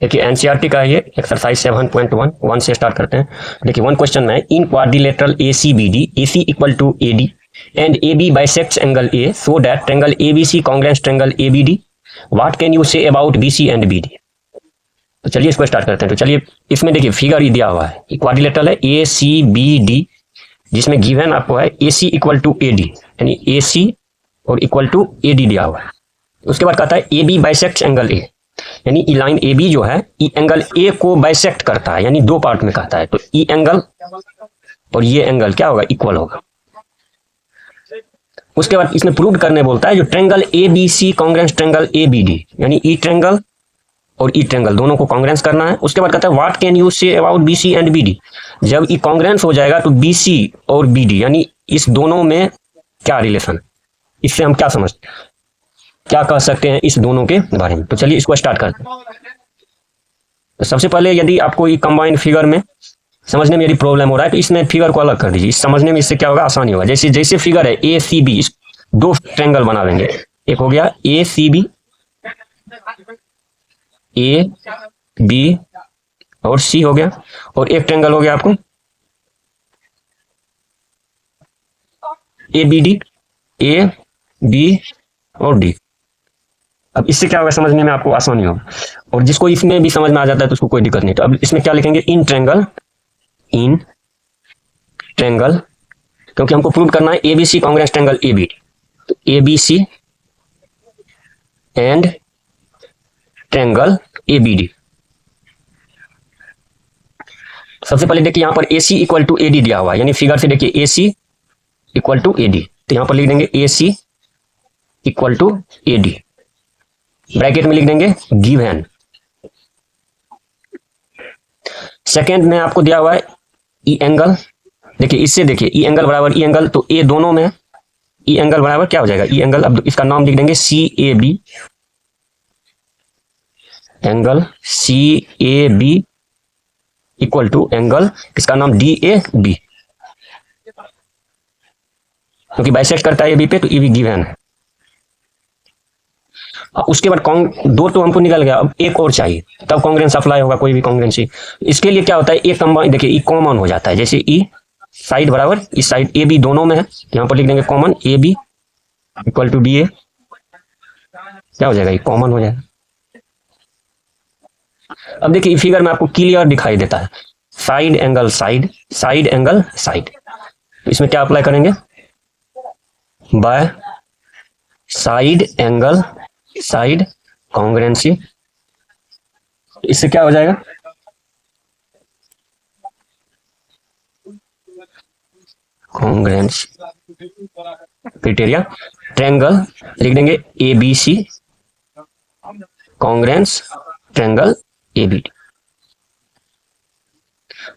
देखिए एनसीईआरटी का ये एक्सरसाइज 7.1 से स्टार्ट करते हैं। देखिए वन क्वेश्चन में in quadrilateral ACBD AC equal to AD and AB bisects angle A so that triangle ABC congruent triangle ABD what can you say about BC and BD। तो चलिए इसको start करते हैं। तो चलिए इसमें देखिए फिगर ही दिया हुआ है, क्वाड्रिलेटरल है ACBD जिसमें गिवन आपको है AC इक्वल टू AD यानी AC और इक्वल टू AD दिया हुआ है। उसके बाद कहता है AB बाइसेक्ट्स एंगल A यानी ई लाइन ए बी जो है ई एंगल ए को बाइसेक्ट करता है यानी दो पार्ट में कहता है। तो ई एंगल और ये एंगल क्या होगा, इक्वल होगा। उसके बाद इसमें प्रूव करने बोलता है जो triangle A B C congruent triangle A B D यानी ई ट्रायंगल और ई ट्रायंगल दोनों को कांग्रुएंस करना है। उसके बाद कहता है what can you say about B C and B D. जब ई कांग्रुएंस हो जाएगा तो बी सी और बी डी यानी इस दोनों में क्या रिलेशन, इससे हम क्या समझते हैं, क्या कह सकते हैं इस दोनों के बारे में। तो चलिए इसको स्टार्ट करते हैं। तो सबसे पहले यदि आपको ये कंबाइंड फिगर में समझने में यदि प्रॉब्लम हो रहा है तो इसमें फिगर को अलग कर दीजिए, इस समझने में इससे क्या होगा, आसानी होगा। जैसे जैसे फिगर है ए सी बी, दो ट्रायंगल बना लेंगे। एक हो गया ए सी बी, ए बी और सी हो गया, और एक ट्रायंगल हो गया आपको A B D, A B और डी। अब इससे क्या होगा, समझने में आपको आसानी होगा, और जिसको इसमें भी समझ में आ जाता है तो उसको कोई दिक्कत नहीं। तो अब इसमें क्या लिखेंगे, इन ट्रायंगल, इन ट्रायंगल, क्योंकि हमको प्रूव करना है एबीसी कांग्रुएंट ट्रायंगल एबीडी। तो एबीसी एंड ट्रायंगल एबीडी। सबसे पहले देखिए यहां पर एसी इक्वल टू एडी दिया हुआ है, यानी फिगर से देखिए एसी इक्वल टू एडी, तो यहां पर लिख देंगे AC equal to AD, bracket में लिख देंगे गिवन। सेकेंड में आपको दिया हुआ है ई एंगल, देखिए इससे देखिए ई एंगल बराबर ई एंगल, तो ए दोनों में ई एंगल बराबर क्या हो जाएगा, ई एंगल। अब इसका नाम लिख देंगे C A B, angle C A B equal to angle इसका नाम डी ए बी, क्योंकि बाइसेक्ट करता है ए बी पे, तो ई बी गिवन है। उसके बाद दो तो हमको निकल गया, अब एक और चाहिए, तब कांग्रुएंस अप्लाई होगा, कोई भी कांग्रुएंसी। इसके लिए क्या होता है, एक कंबाइन, देखिए ई कॉमन हो जाता है, जैसे ई साइड बराबर इस साइड ए बी दोनों में है, यहां पर लिख देंगे common A B equal to D A, क्या हो जाएगा, ये कॉमन हो जाएगा। अब देखिए फिगर में आपको क्लियर दिखाई देता है side angle side, side angle side, तो इसमें क्या अप्लाई करेंगे, by side angle side congruency, इससे क्या हो जाएगा, कांग्रुएंसी क्राइटेरिया, ट्रायंगल लिख देंगे A B C congruence triangle A B D.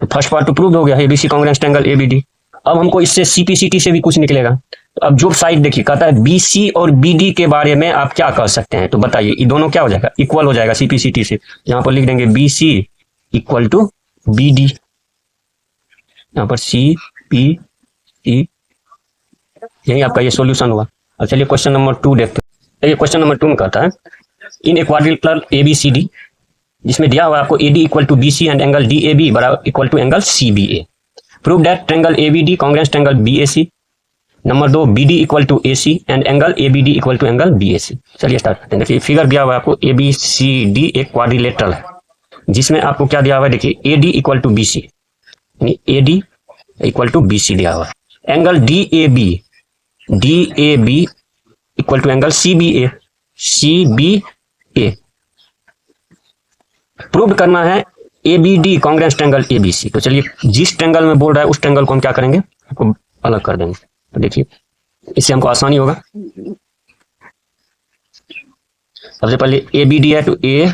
तो फर्स्ट पार्ट तो प्रूव हो गया, एबीसी कांग्रुएंस ट्रायंगल एबीडी। अब हमको इससे सीपीसीटी से भी कुछ निकलेगा। तो अब जो साइड देखिए कहता है बीसी और बीडी के बारे में आप क्या कह सकते हैं, तो बताइए ये दोनों क्या हो जाएगा, इक्वल हो जाएगा सीपीसीटी से। यहां पर लिख देंगे बीसी इक्वल टू बीडी, यहां पर सी पी सी, यही आपका ये सॉल्यूशन हुआ। अब चलिए क्वेश्चन नंबर 2 देखते हैं। ये क्वेश्चन नंबर 2 में कहता है इन ए क्वाड्रिलेटरल एबीसीडी जिसमें दिया हुआ आपको AD equal to BC and angle DAB बराबर equal to angle CBA, prove that triangle ABD congruent triangle BAC. Number 2 BD equal to AC and angle ABD equal to angle BAC. चलिए start करते हैं। देखिए figure दिया हुआ है आपको ABCD एक क्वाड्रिलेटरल है, जिसमें आपको क्या दिया हुआ है, देखिए एडी इक्वल टू बीसी यानी एडी इक्वल टू बीसी दिया हुआ है, angle DAB DAB equal to angle CBA CBA, prove करना है एबीडी कांग्रुएंट ट्रायंगल एबीसी। तो चलिए जिस ट्रायंगल में बोल रहा है उस ट्रायंगल को हम क्या करेंगे, आपको अलग कर देंगे। तो देखिए इससे हमको आसानी होगा। सबसे पहले एबीडी है तो ए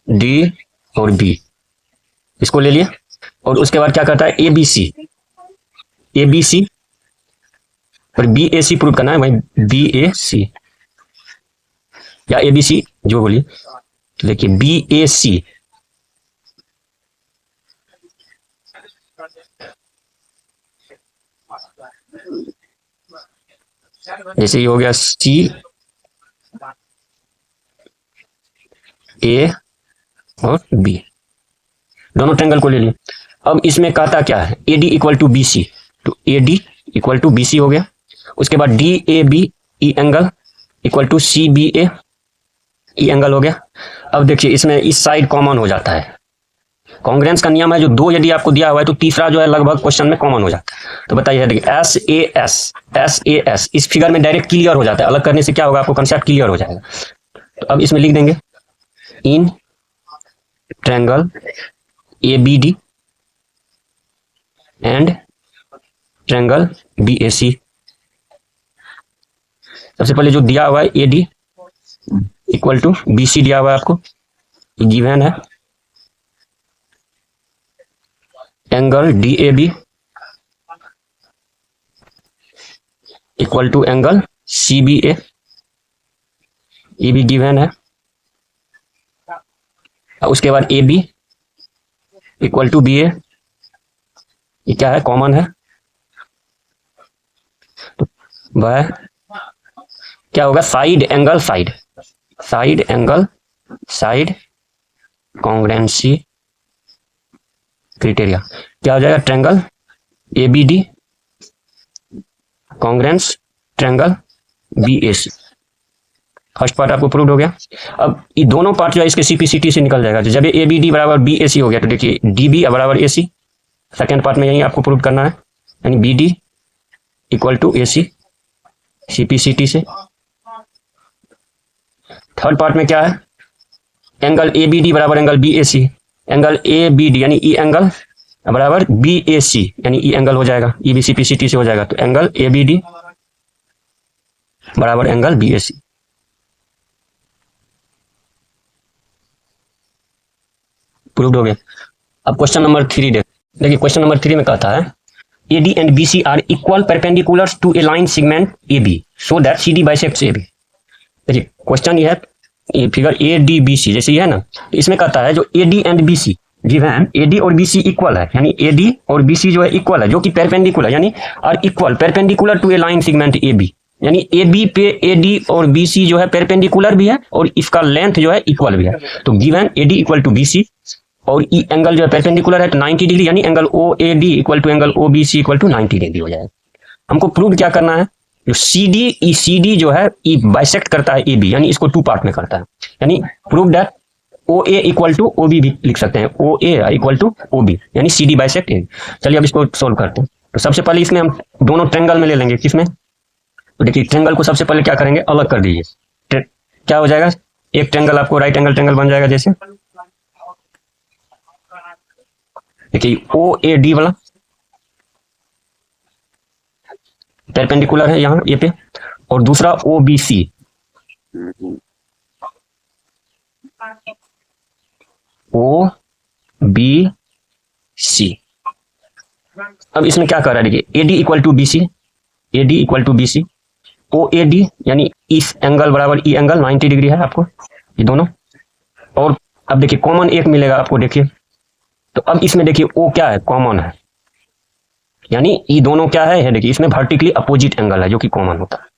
डी और बी इसको ले लिया, और उसके बाद क्या करता है एबीसी एबीसी और बीएसी प्रूव करना है, वही बीएसी या एबीसी जो बोलिए। तो देखिए बीएसी जैसे ये हो गया सी ए और बी, दोनों ट्रायंगल को ले लिए। अब इसमें कहता क्या है, A D equal to B C, तो A D equal to B C हो गया। उसके बाद D A B E angle equal to C B A E angle हो गया। अब देखिए इसमें इस साइड कॉमन हो जाता है, कॉन्ग्रेंस का नियम है, जो दो यदि आपको दिया हुआ है तो तीसरा जो है लगभग क्वेश्चन में कॉमन हो जाता है। तो बताइए, देखिए एस ए एस इस फिगर में डायरेक्ट क्लियर हो जाता है, अलग करने से क्या होगा, आपको कंसेप्ट क्लियर हो जाएगा। तो अब इसमें लिख देंगे in triangle A B D and triangle B A C. सबसे पहले जो दिया हुआ है A D equal to B C दिया हुआ है आपको, गिवन है। Angle D A B equal to angle C B A, ये भी गिवन है। उसके बाद A B equal to B A, ये क्या है, कॉमन है। तो वह क्या होगा, side angle side, side angle side कॉन्ग्रेंसी criteria क्या हो जाएगा, triangle A B D congruence triangle B A C. First part आपको प्रूव हो गया। अब ये दोनों पार्ट जो है इसके सीपीसीटी से निकल जाएगा। जब ए बी डी बराबर बी ए सी हो गया तो देखिए डी बी बराबर ए सी, सेकेंड पार्ट में यही आपको प्रूव करना है, यानी B D equal to A C CPCT से। थर्ड पार्ट में क्या है, एंगल ए बी डी बराबर angle B A C, angle A B D यानी ई एंगल बराबर बी ए सी यानी ई एंगल हो जाएगा, ई बी सीपीसीटी से हो जाएगा। तो एंगल ए बी डी बराबर angle B A C. Proved हो गया। अब क्वेश्चन नंबर 3 देखिए क्वेश्चन नंबर 3 में कहता है A D and B C are equal perpendicular to a line segment A B so that C D bisects A B. देखिए question ये है, ये figure A D B C जैसे ये है ना, तो इसमें कहता है जो A D and B C given A D और बी सी इक्वल है, यानी ए डी और बी सी जो है इक्वल है, जो कि परपेंडिकुलर यानी are equal perpendicular to a line segment A B, यानी ए बी पे ए डी और बी सी जो है परपेंडिकुलर भी है और इसका लेंथ जो है इक्वल भी है। तो given A D equal to B C और ई एंगल जो है परपेंडिकुलर है तो 90 डिग्री, यानी angle O A D equal to angle O B C equal to 90 degree हो जाएगा। हमको प्रूव क्या करना है, जो सी डी जो है ई बाइसेक्ट करता है ए बी, यानी इसको टू पार्ट में करता है, यानी prove that O A equal to O B भी लिख सकते हैं, O A equal to O B यानी सी डी बाइसेक्ट ए। चलिए अब इसको सोल्व करते हैं। तो सबसे पहले इसमें हम दोनों ट्रायंगल में ले लेंगे, किसमें, तो देखिए ट्रायंगल को सबसे पहले क्या करेंगे, अलग कर दीजिए। क्या हो जाएगा, एक ट्रायंगल आपको राइट एंगल ट्रायंगल बन जाएगा, जैसे देखिए ओ ए डी वाला परपेंडिकुलर है यहाँ ए पे, और दूसरा ओ बी सी ओ बी सी। अब इसमें क्या कर रहा है, देखिए A D equal to B C, A D equal to B C, O A D यानी इस एंगल बराबर ई एंगल 90 डिग्री है आपको, ये दोनों। और अब देखिए कॉमन एक मिलेगा आपको, देखिए तो अब इसमें देखिए ओ क्या है, कॉमन है, यानी ये दोनों क्या है, देखिए इसमें वर्टिकली अपोजिट एंगल है जो कि कॉमन होता है,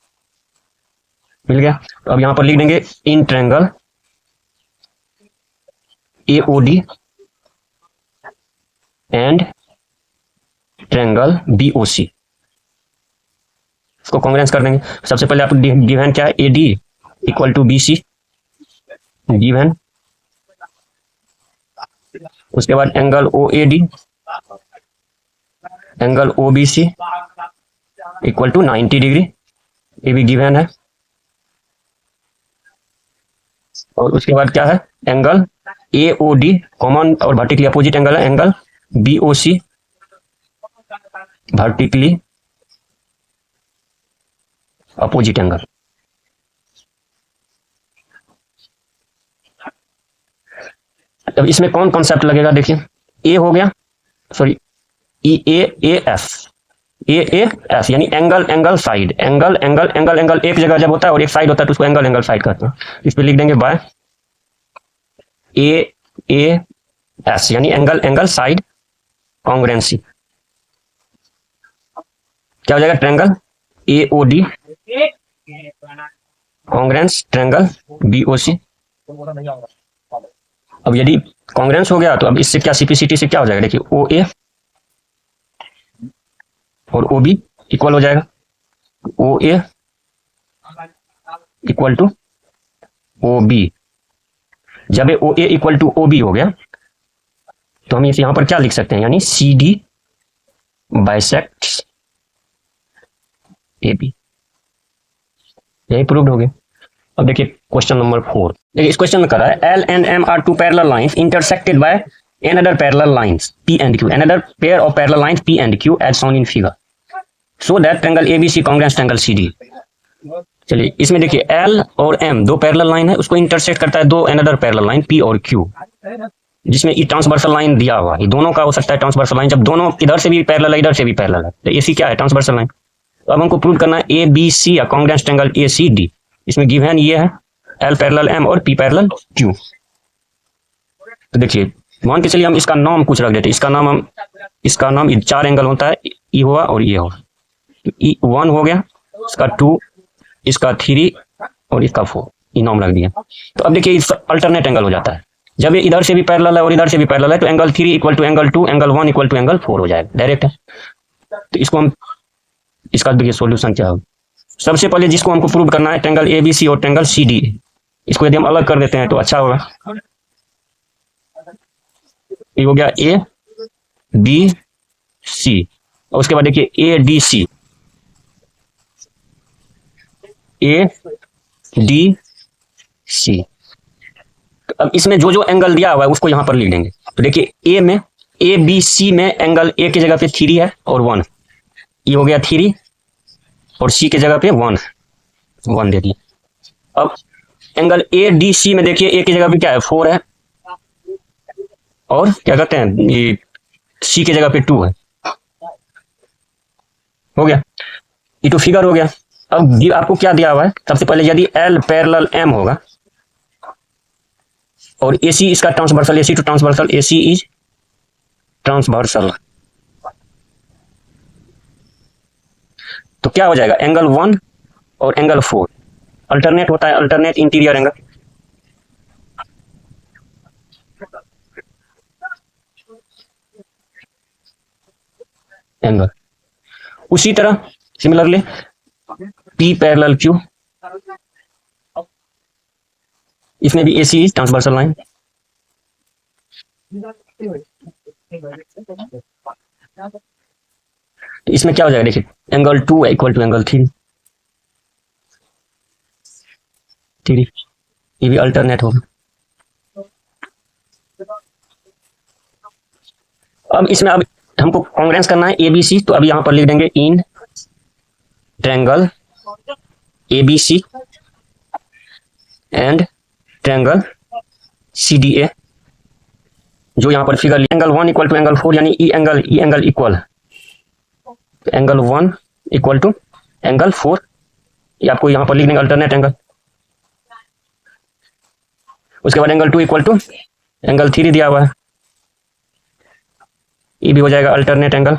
मिल गया। तो अब यहां पर लिख देंगे in triangle A O D and triangle B O C, इसको कॉन्ग्रेंस कर देंगे। सबसे पहले आप गिवन क्या है, A D equal to B C given, उसके बाद angle O A D angle O B C equal to 90 degree, ये भी गिवन है। और उसके बाद क्या है, angle A O D common और वर्टिकली अपोजिट एंगल है, angle B O C vertically opposite angle. अब इसमें कौन कॉन्सेप्ट लगेगा, देखिए ए हो गया, सॉरी ई ए एफ, ए एफ यानी angle angle side, angle angle angle angle एक जगह जब होता है और एक साइड होता है तो उसको एंगल एंगल साइड कहते हैं। इस पे लिख देंगे बाय ए एस यानी एंगल एंगल साइड कॉन्ग्रेंसी। क्या हो जाएगा, triangle A O D congruence triangle B O C, अब यदि कॉन्ग्रेंस हो गया तो अब इससे क्या सीपीसीटी से क्या हो जाएगा, देखिए ओ ए और ओ बी इक्वल हो जाएगा, ओ A equal to O B. जब ओ A equal to O B हो गया तो हम इसे यहां पर क्या लिख सकते हैं, यानी C D bisects A B. यही प्रूव्ड हो गया। अब देखिए क्वेश्चन नंबर 4, देखिए इस क्वेश्चन में कर रहा है L and M are two parallel lines intersected by another parallel lines P and Q, another pair of parallel lines P and Q as shown in figure, so that triangle ABC congruent triangle CD। चलिए इसमें देखिए L और M दो parallel line है, उसको intersect करता है दो another पैरेलल लाइन P और Q, जिसमें ये ट्रांसवर्सल लाइन दिया हुआ है। दोनों का हो सकता है ट्रांसवर्सल लाइन, जब दोनों इधर से भी पैरेलल है इधर से भी पैरेलल है, तो AC क्या है, ट्रांसवर्सल लाइन। तो अब हमको प्रूव करना है ABC या कॉन्ग्रुएंट ट्रायंगल ACD। इसमें गिवन ये है L पैरेलल M और P पैरेलल Q। तो देखिए मान के चलिए हम इसका नाम कुछ रख देते हैं, इसका नाम ये चार एंगल होता है, ई हुआ और ये हुआ, ई 1 हो गया, इसका 2, इसका 3 और इसका 4, ये नाम रख दिया। तो अब देखिए अल्टरनेट एंगल हो जाता है, जब ये इधर से भी पैरेलल है और इधर से भी पैरेलल है तो angle 3 equal to angle 2, angle 1 equal to angle 4 हो जाएगा, डायरेक्ट है। तो इसको हम, इसका देखिए सोल्यूशन क्या होगा। सबसे पहले जिसको हमको प्रूव करना है ट्रायंगल ABC और ट्रायंगल CD, इसको यदि हम अलग कर देते हैं तो अच्छा होगा। ये हो गया ए बी सी, और उसके बाद देखिए A D C, A D C. अब इसमें जो जो एंगल दिया हुआ है उसको यहां पर लिख देंगे। तो देखिए ए में, ए बी सी में एंगल ए की जगह पे 3 है और 1, ये हो गया 3, और सी की जगह पे 1 दे दिए। अब एंगल ए डी सी में देखिए ए की जगह पे क्या है, 4 है, और क्या कहते हैं ये सी की जगह पे 2 है, हो गया, ये तो फिगर हो गया। अब आपको क्या दिया हुआ है, सबसे पहले यदि L पैरेलल M होगा और AC इसका transversal, AC to transversal, AC is transversal, तो क्या हो जाएगा, एंगल 1 और एंगल 4 अल्टरनेट होता है, अल्टरनेट इंटीरियर एंगल। एंगल उसी तरह सिमिलरली P पैरेलल Q, इसमें भी AC इज ट्रांसवर्सल लाइन। तो इसमें क्या हो जाएगा, देखिए एंगल 2 इक्वल टू एंगल 3, ये भी अल्टरनेट होगा। अब इसमें अब हमको कॉन्ग्रुएंस करना है ABC, तो अभी यहां पर लिख देंगे in triangle ABC and triangle CDA, जो यहां पर figure angle 1 equal to angle 4, यानी ई angle equal, angle 1 equal to angle 4, ये आपको यहां पर लिख देंगे अल्टरनेट एंगल। उसके बाद एंगल 2 इक्वल टू एंगल 3 दिया हुआ है, ये भी हो जाएगा अल्टरनेट एंगल।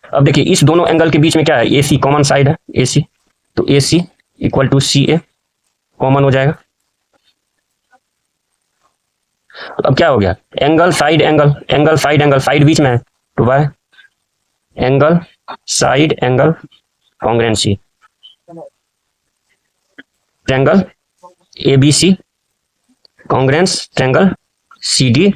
अब देखिए इस दोनों एंगल के बीच में क्या है, AC कॉमन साइड है, AC, तो AC equal to CA common हो जाएगा। तो अब क्या हो गया, angle side angle, angle side angle, side बीच में है तो by angle side angle congruency, triangle ABC congruence triangle CDA,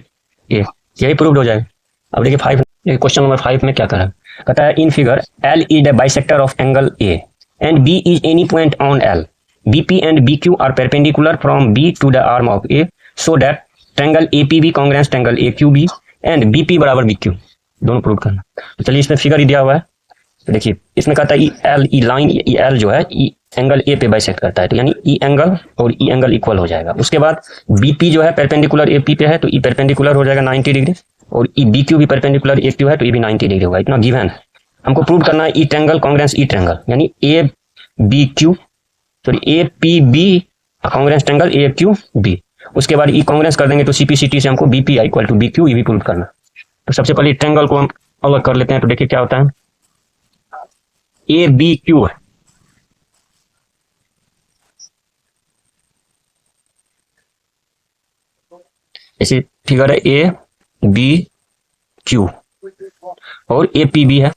यही प्रूव्ड हो जाएगा। अब देखिए क्वेश्चन नंबर 5 में क्या करा, कहता है in figure L is the bisector of angle A and B is any point on L, BP and BQ are perpendicular from B to the arm of A, so that triangle APB congruence triangle AQB and BP बराबर BQ, दोनों prove करना। तो चलिए इसमें figure ही दिया हुआ है, तो देखिए इसमें कहता है L, ई लाइन L जो है एंगल A पे बाइसेक्ट करता है, तो यानी E एंगल और E एंगल इक्वल हो जाएगा। उसके बाद BP जो है परपेंडिकुलर AP पे है, तो E परपेंडिकुलर हो जाएगा 90 डिग्री, और BQ भी परपेंडिकुलर AQ है, तो ये भी 90 डिग्री होगा। इतना गिवन है, हमको प्रूव करना है ई ट्रायंगल कॉन्ग्रुएंस ई ट्रायंगल, यानी ABQ sorry APB congruence triangle AQB। उसके बाद ई कॉन्ग्रुएंस कर देंगे तो CPCT से हमको BP इक्वल टू BQ, ये भी प्रूव करना। तो सबसे पहले ट्रायंगल को हम अलग कर लेते हैं, तो देखिए क्या होता है, ABQ है, ऐसे फिगर है ए बी क्यू और ए पी बी है,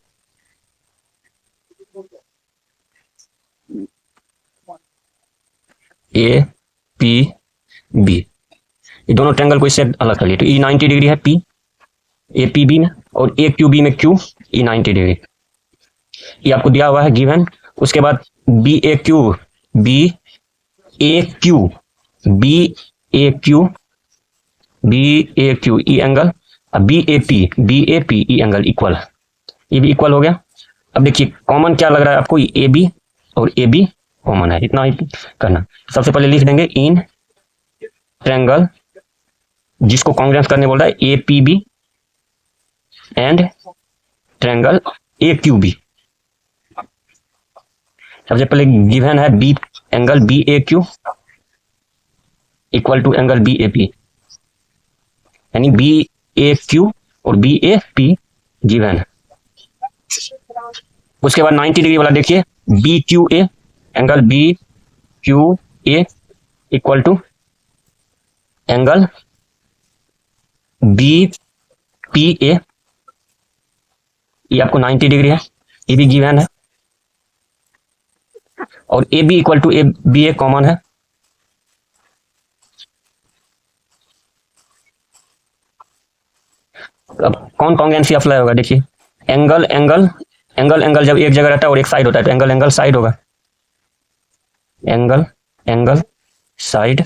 ए पी बी, ये दोनों ट्रायंगल को इससे अलग कर लिए तो ई 90 डिग्री है पी ए पी बी में, और ए क्यू बी में क्यू ई 90 डिग्री, ये आपको दिया हुआ है गिवन। उसके बाद B A Q B A Q B A Q B A Q ई एंगल, अब बी ए पी ई एंगल इक्वल, ये भी इक्वल हो गया। अब देखिए कॉमन क्या लग रहा है आपको, ए बी और ए बी कॉमन है, इतना ही करना। सबसे पहले लिख देंगे इन ट्रायंगल, जिसको कांग्रेंस करने बोल रहा है, A P B and triangle A Q B. सबसे पहले गिवन है B angle B A Q equal to angle B A P, यानी बी ए क्यू और बी ए पी गिवन है। उसके बाद 90 डिग्री वाला देखिए, B Q A angle B Q A equal to angle B P A, ये आपको 90 degree है, ये भी गिवन है। और A B equal to A B A common है, अब कौन कॉन्ग्रुएंसी अप्लाई होगा देखिए, एंगल एंगल एंगल एंगल जब एक जगह रहता है और एक साइड होता है तो एंगल एंगल साइड होगा, angle angle side,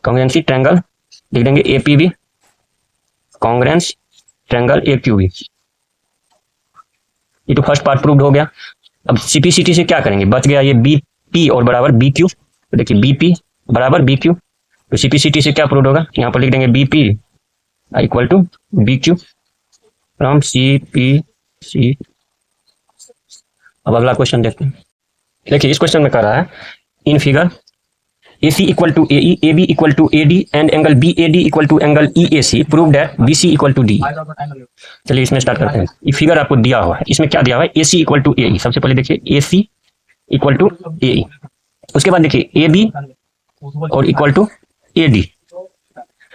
congruency triangle लिख देंगे A P B congruence triangle A Q B. ये तो फर्स्ट पार्ट प्रूव्ड हो गया। अब सीपीसीटी से क्या करेंगे, बच गया ये बी पी और बराबर बी क्यू, तो देखिए बी पी बराबर बी क्यू, तो सीपीसीटी से क्या प्रूव होगा, यहाँ पर लिख देंगे B P equal to B Q from C P C. अब अगला क्वेश्चन देखते हैं। देखिए इस क्वेश्चन में कह रहा है in figure A C equal to A E, A B equal to A D and angle B A D equal to angle E A C, prove that B C equal to D. चलिए इसमें start करते हैं। ये figure आपको दिया हुआ है, इसमें क्या दिया हुआ है, ए सी इक्वल टू ए ई। सबसे पहले देखिए ए सी इक्वल टू ए ई, उसके बाद देखिए ए बी और equal to A D,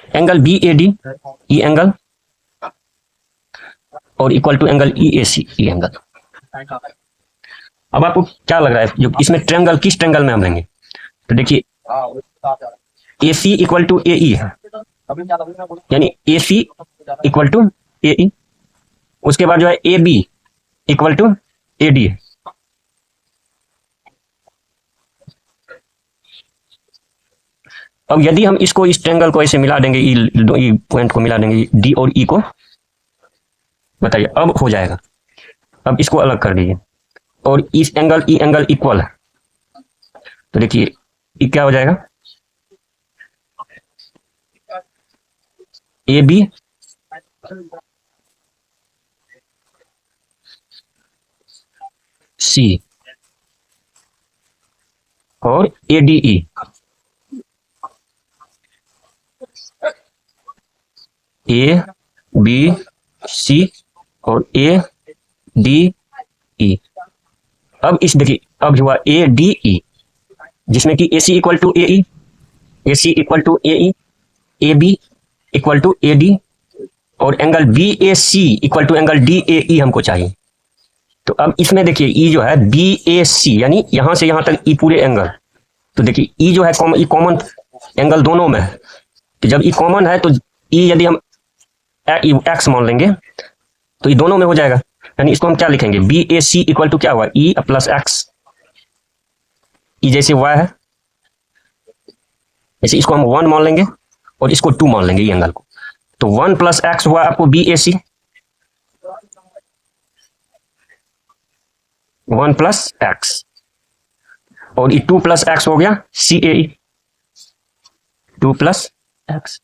angle B A D E angle और equal to angle E A C E angle. अब आपको क्या लग रहा है, जो इसमें ट्रायंगल किस ट्रायंगल में हम लेंगे, तो देखिए ए सी इक्वल टू ए ई है, यानी ए सी इक्वल टू ए ई, उसके बाद जो है A B equal to A D है। अब यदि हम इसको इस ट्रायंगल को ऐसे मिला देंगे, ई पॉइंट को मिला देंगे डी और ई को, बताइए अब हो जाएगा। अब इसको अलग कर दीजिए और इस एंगल ई एंगल इक्वल है, तो देखिए ये क्या हो जाएगा, ए बी सी और ए D E, A B C और ए डी ई। अब इस देखिए अब हुआ ए डी ई, जिसमें कि A C equal to A E, A C equal to A E, A B equal to A D और angle B A C equal to angle D A E हमको चाहिए। तो अब इसमें देखिए ई जो है बी ए सी, यानी यहां से यहां तक ई पूरे एंगल, तो देखिए ई जो है ई कॉमन एंगल दोनों में है, तो जब ई कॉमन है तो ई यदि हम एक्स मान लेंगे तो ये दोनों में हो जाएगा, यानी इसको हम क्या लिखेंगे, B A C equal to क्या हुआ, ई प्लस एक्स, ई जैसे वाई है जैसे इसको हम 1 मान लेंगे और इसको 2 मान लेंगे, ये एंगल को, तो 1 प्लस एक्स हुआ आपको B A C, 1 plus x, और ये 2 प्लस एक्स हो गया सी ए ई, 2 प्लस एक्स,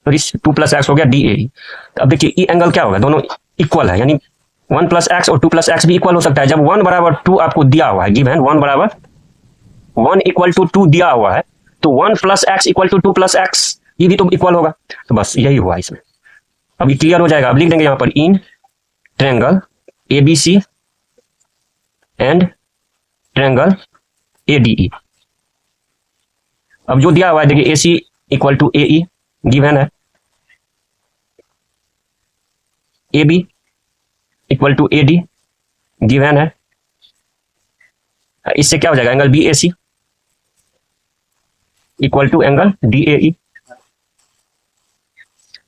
और इस 2 प्लस एक्स हो गया डी ए ई। अब देखिए ई एंगल क्या होगा, दोनों इक्वल है, यानी 1 प्लस एक्स और 2 प्लस एक्स भी इक्वल हो सकता है। जब 1 बराबर 2 आपको दिया हुआ है, गिवन 1 बराबर 1 इक्वल टू 2 दिया हुआ है, तो 1 plus x equal to 2 plus x, ये भी तो इक्वल होगा, तो बस यही हुआ इसमें। अब ये क्लियर हो जाएगा। अब लिख देंगे यहां पर in triangle A B C and triangle ADE। अब जो दिया हुआ है देखिए AC equal to AE given है, AB equal to AD given है। इससे क्या हो जाएगा, angle BAC equal to angle DAE।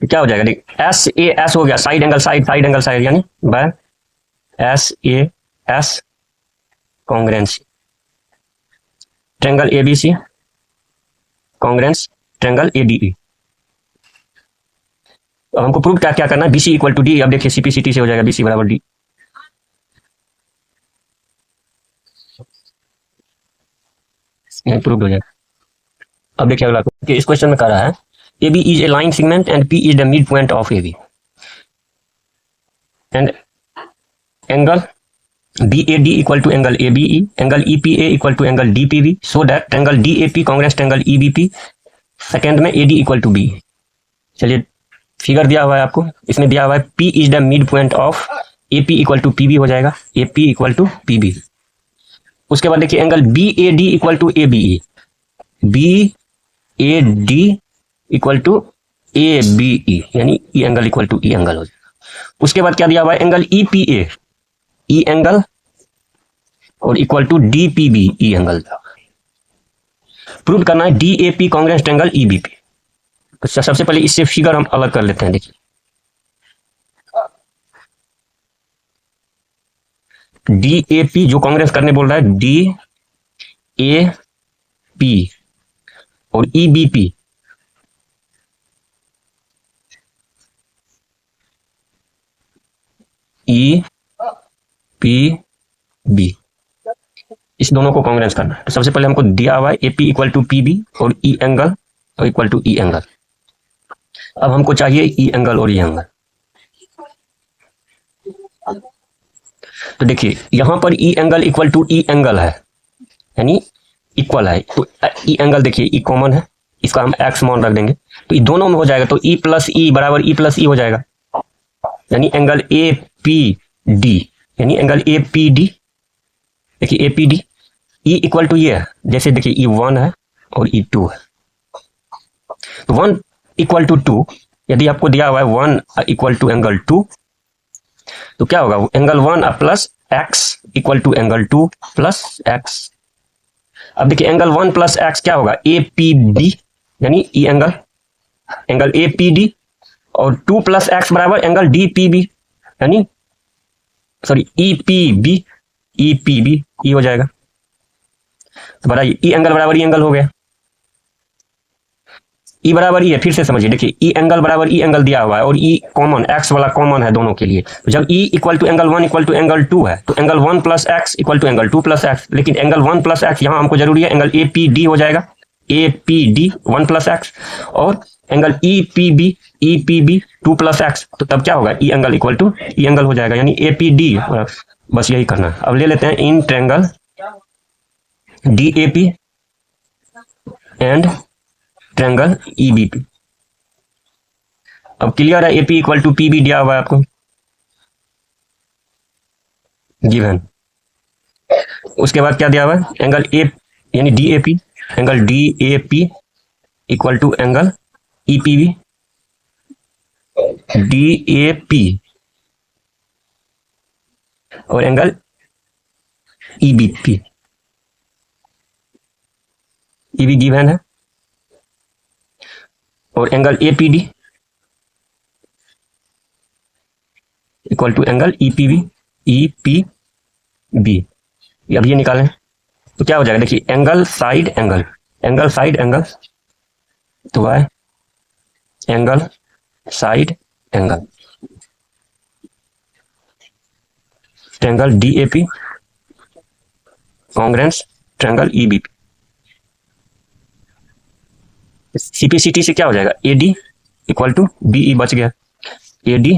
क्या हो जाएगा, देखिए SAS हो गया side angle side angle side, यानी by SAS congruency triangle ABC congruence triangle ADE। अब हमको प्रूव क्या क्या करना है, BC इक्वल टू D। अब देखिए CPCT से हो जाएगा BC बराबर D। प्रूव हो जाएगा। अब देखिए अगला कि इस क्वेश्चन में कह रहा है AB is a line segment and P is the mid point of AB and angle BAD equal to angle ABE, angle EPA equal to angle DPB, so that triangle DAP congruence triangle EBP, second में AD equal to B। चलिए figure दिया हुआ है आपको, इसमें दिया हुआ है P is the mid point of AP equal to PB हो जाएगा, AP इक्वल टू PB। उसके बाद देखिए angle BAD equal to ABE, BAD equal to ABE, यानी E angle equal to E angle हो जाएगा। उसके बाद क्या दिया हुआ है एंगल EPA, E एंगल और equal to DPB, E angle. Prove करना है DAP कांग्रेंस ट्रायंगल EBP। तो सबसे पहले इससे फिगर हम अलग कर लेते हैं। देखिए DAP जो कांग्रेस करने बोल रहा है DAP और EBP EPB, इस दोनों को कांग्रेस करना है। तो सबसे पहले हमको दिया हुआ है AP इक्वल टू PB और E एंगल और इक्वल टू E एंगल। अब हमको चाहिए E एंगल और E एंगल। तो देखिए यहां पर E angle equal to E angle है, यानी इक्वल है। तो E एंगल देखिए E कॉमन है, इसका हम x मान रख देंगे, तो ये दोनों में हो जाएगा। तो E प्लस E बराबर E प्लस E हो जाएगा, यानी एंगल APD, यानी एंगल APD। देखिए APD E इक्वल टू ये है, जैसे देखिए E1 है और E2 है। तो 1 इक्वल टू 2, यदि आपको दिया हुआ है 1 इक्वल टू एंगल 2, तो क्या होगा angle 1 plus x equal to angle 2 plus x। अब देखिए एंगल 1 प्लस x क्या होगा APB, यानी E एंगल, एंगल APD और 2 प्लस x बराबर एंगल DPB, यानी सॉरी EPB, EPB E हो जाएगा। तो बराबर E एंगल बराबर E एंगल हो गया। E बराबर E है, फिर से समझिए, देखिए E एंगल बराबर E एंगल दिया हुआ है और E कॉमन, x वाला कॉमन है दोनों के लिए। तो जब E equal to angle 1 equal to angle 2 है, तो angle 1 plus x equal to angle 2 plus x, लेकिन एंगल 1 प्लस x यहाँ हमको जरूरी है, एंगल APD हो जाएगा, APD 1 प्लस x, और एंगल EPB 2 प्लस x। तो तब क्या होगा E angle equal to E angle हो जाएगा, यानी APD। बस यही करना है। अब ले लेते हैं in triangle DAP and triangle EBP। अब क्लियर है, AP इक्वल टू PB दिया हुआ है आपको गिवन। उसके बाद क्या दिया हुआ है एंगल A यानी DAP, angle DAP equal to angle EPB, DAP और एंगल EBP, EB गिवन है, और angle APD equal to angle EPB। अब ये निकालें तो क्या हो जाएगा, देखिए angle side angle, angle side angle, तो है angle side angle, triangle DAP congruence triangle EBP। CPCT से क्या हो जाएगा AD इक्वल टू BE, बच गया AD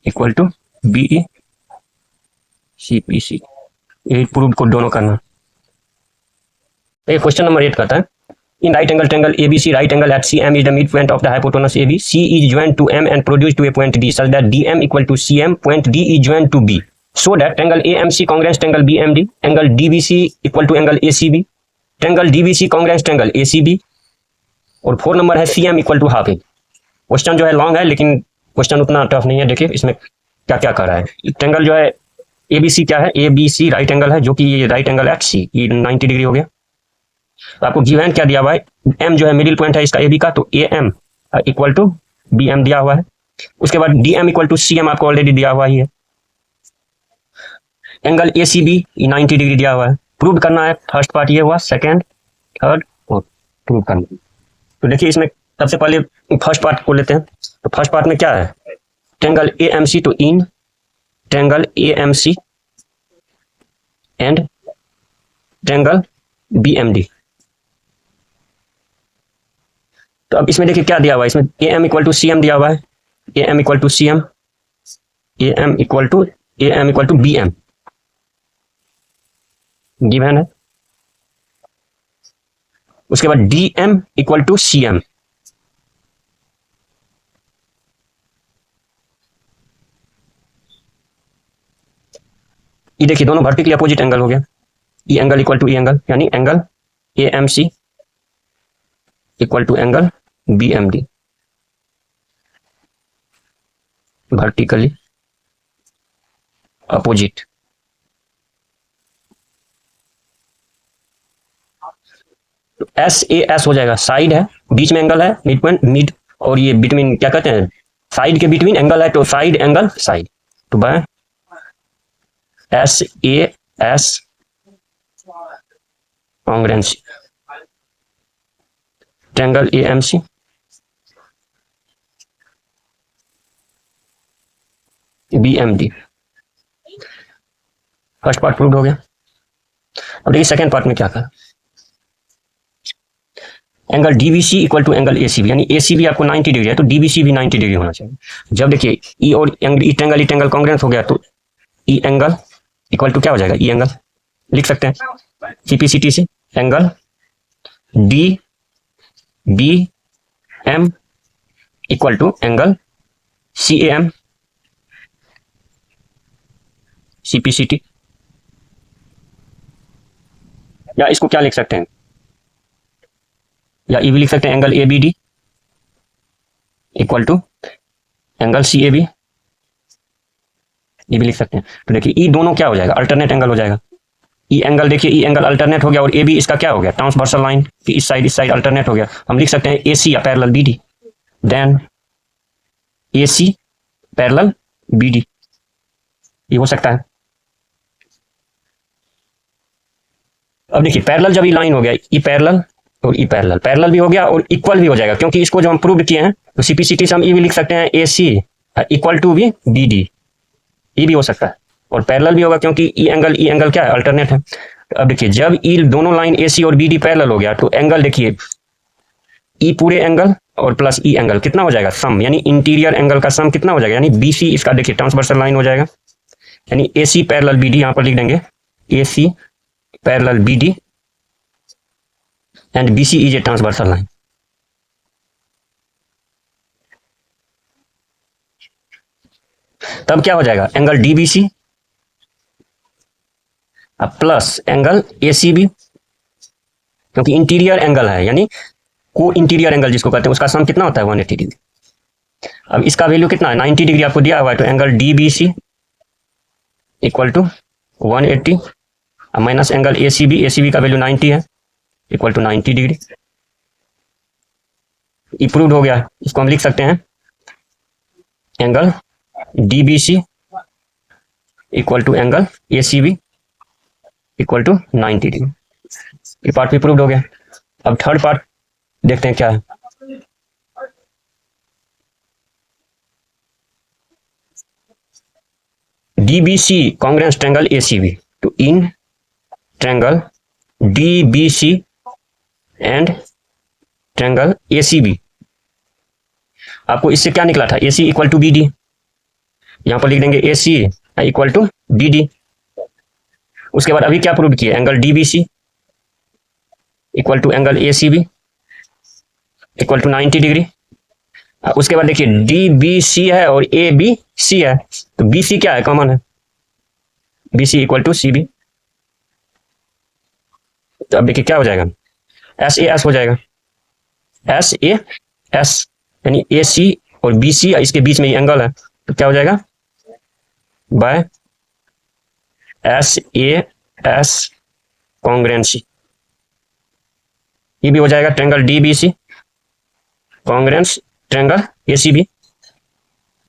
equal to BE CPC। ये प्रूव को दोनों करना। क्वेश्चन नंबर 8 कहता है in right angle triangle ABC right angle at CM is the mid point of the hypotenuse AB, C is joined to M and produced to a point D such that DM equal to CM, point D is joined to B so that angle AMC congruent to angle BMD, angle DBC equal to angle ACB, angle DBC congruent to angle ACB, और 4 number है CM equal to half A. Question जो है long है लेकिन question उतना tough नहीं है। देखिए इसमें क्या क्या कर रहा है। ट्रायंगल जो है ABC क्या है, ABC राइट एंगल है, जो कि ये राइट एंगल HC ये 90 डिग्री हो गया। तो आपको गिवन क्या दिया हुआ है, M जो है मिडिल पॉइंट है इसका AB का, तो AM इक्वल टू BM दिया हुआ है। उसके बाद DM इक्वल टू CM आपको ऑलरेडी दिया हुआ ही है। एंगल ACB 90 डिग्री दिया हुआ है। प्रूव करना है, फर्स्ट पार्ट ये हुआ, सेकेंड थर्ड और प्रूव करना। तो देखिए इसमें सबसे पहले फर्स्ट पार्ट को लेते हैं। तो फर्स्ट पार्ट में क्या है, ट्रायंगल AMC तो in triangle AMC and triangle BMD। तो अब इसमें देखिए क्या दिया हुआ है, इसमें AM इक्वल टू CM दिया हुआ है, AM equal to CM, AM equal to BM given है। उसके बाद DM इक्वल टू CM, ये देखिए दोनों वर्टिकली अपोजिट एंगल हो गया। E angle equal to E angle, यानी angle AMC equal to angle BMD vertically opposite. तो SAS हो जाएगा, साइड है, बीच में एंगल है, मिड पॉइंट मिड, और ये बिटवीन क्या कहते हैं, साइड के बिटवीन एंगल है, तो साइड एंगल साइड। तो by SAS congruency triangle AMC BMD। First part prove हो गया। अब देखिए सेकेंड पार्ट में क्या कहा, angle DBC equal to angle ACB, यानी ACB आपको 90 डिग्री है तो DBC भी 90 डिग्री होना चाहिए। जब देखिए ई और ई ट्रायंगल कॉन्ग्रुएंट हो गया तो ई एंगल इक्वल टू क्या हो जाएगा, ई एंगल लिख सकते हैं CPCT से, angle DBM equal to angle CAM CPCT, या इसको क्या लिख सकते हैं, या ये भी लिख सकते हैं angle ABD equal to angle CAB, ये भी लिख सकते हैं। तो देखिए ये दोनों क्या हो जाएगा, अल्टरनेट एंगल हो जाएगा। ई एंगल देखिए, ई एंगल अल्टरनेट हो गया, और AB इसका क्या हो गया, ट्रांसवर्सल लाइन की इस साइड अल्टरनेट हो गया। हम लिख सकते हैं AC या parallel BD, then AC parallel BD, ये हो सकता है। अब देखिए पैरेलल जब ये लाइन हो गया, ई पैरेलल और ई पैरेलल भी हो गया और इक्वल भी हो जाएगा, क्योंकि इसको जो हम प्रूव किए हैं तो CPCT से हम ये भी लिख सकते हैं AC इक्वल टू भी BD, ये भी हो सकता है। और पैरेलल भी होगा क्योंकि ई एंगल क्या है, अल्टरनेट है। तो अब देखिए जब ई दोनों लाइन AC और BD पैरेलल हो गया तो एंगल देखिए ई पूरे एंगल और प्लस ई एंगल कितना हो जाएगा, सम, यानी इंटीरियर एंगल का सम कितना हो जाएगा, यानी BC इसका देखिए ट्रांसवर्सल लाइन हो जाएगा, यानी AC पैरेलल BD, यहां पर लिख देंगे AC parallel BD and BC is a transversal line. तब क्या हो जाएगा, angle DBC plus angle ACB, क्योंकि इंटीरियर एंगल है, यानी को इंटीरियर एंगल जिसको कहते हैं उसका सम कितना होता है 180 डिग्री। अब इसका वैल्यू कितना है, 90 डिग्री आपको दिया हुआ है, तो angle DBC equal to 180 minus angle ACB का वैल्यू 90 है, इक्वल टू 90 डिग्री। इप्रूव्ड हो गया, इसको हम लिख सकते हैं angle DBC equal to angle ACB equal to 90 degree. ये पार्ट भी प्रूव्ड हो गया। अब थर्ड पार्ट देखते हैं क्या है। DBC कॉन्ग्रुएंट ट्रायंगल ACB, तो in triangle DBC and triangle ACB, आपको इससे क्या निकला था, AC इक्वल टू BD, यहां पर लिख देंगे AC इक्वल टू BD। उसके बाद अभी क्या प्रूव किया, angle DBC equal to angle ACB equal to 90 degree. उसके बाद देखिए DBC है और ABC है, तो BC क्या है, कॉमन है, B C equal to C B. तो अब देखिए क्या हो जाएगा, एस ए एस हो जाएगा, एस ए एस यानी ए सी और बी सी इसके बीच में ये एंगल है, तो क्या हो जाएगा by S A S congruency. ये भी हो जाएगा triangle D B C congruent triangle A C B.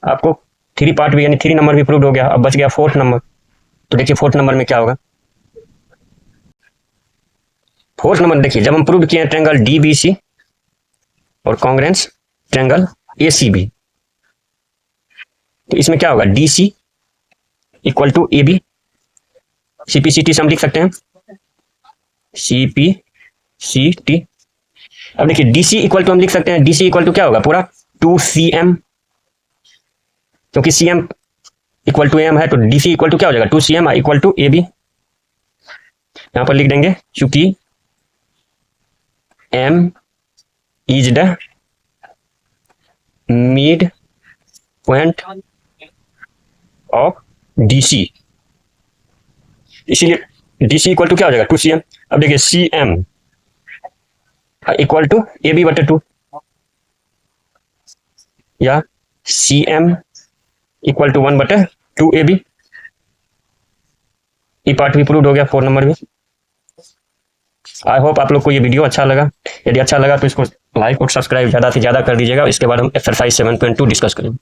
आपको 3 पार्ट भी यानी 3 नंबर भी प्रूव हो गया। अब बच गया 4th नंबर। तो देखिए 4th नंबर में क्या होगा। 4th नंबर देखिए, जब हम प्रूव किए ट्रेंगल डी बी सी और congruent triangle A C B, तो इसमें क्या होगा D C equal to A B. CPCT से हम लिख सकते हैं सीपीसीटी। अब देखिए डीसी इक्वल टू हम लिख सकते हैं, डीसी इक्वल टू क्या होगा पूरा 2cm, क्योंकि cm इक्वल टू m है, तो डीसी इक्वल टू क्या हो जाएगा 2cm equal to A B. यहां पर लिख देंगे चूंकि m is the mid point of DC, इसीलिए डीसी इक्वल टू क्या हो जाएगा 2cm। अब देखिए cm equal to A B बटे 2 या cm इक्वल टू 1 बटे 2 ए बी। ये पार्ट भी प्रूव हो गया 4 नंबर में। आई होप आप लोग को ये वीडियो अच्छा लगा। यदि अच्छा लगा तो इसको लाइक और सब्सक्राइब ज़्यादा से ज़्यादा कर दीजिएगा। इसके बाद हम एक्सरसाइज 7.2 डिस्कस करेंगे।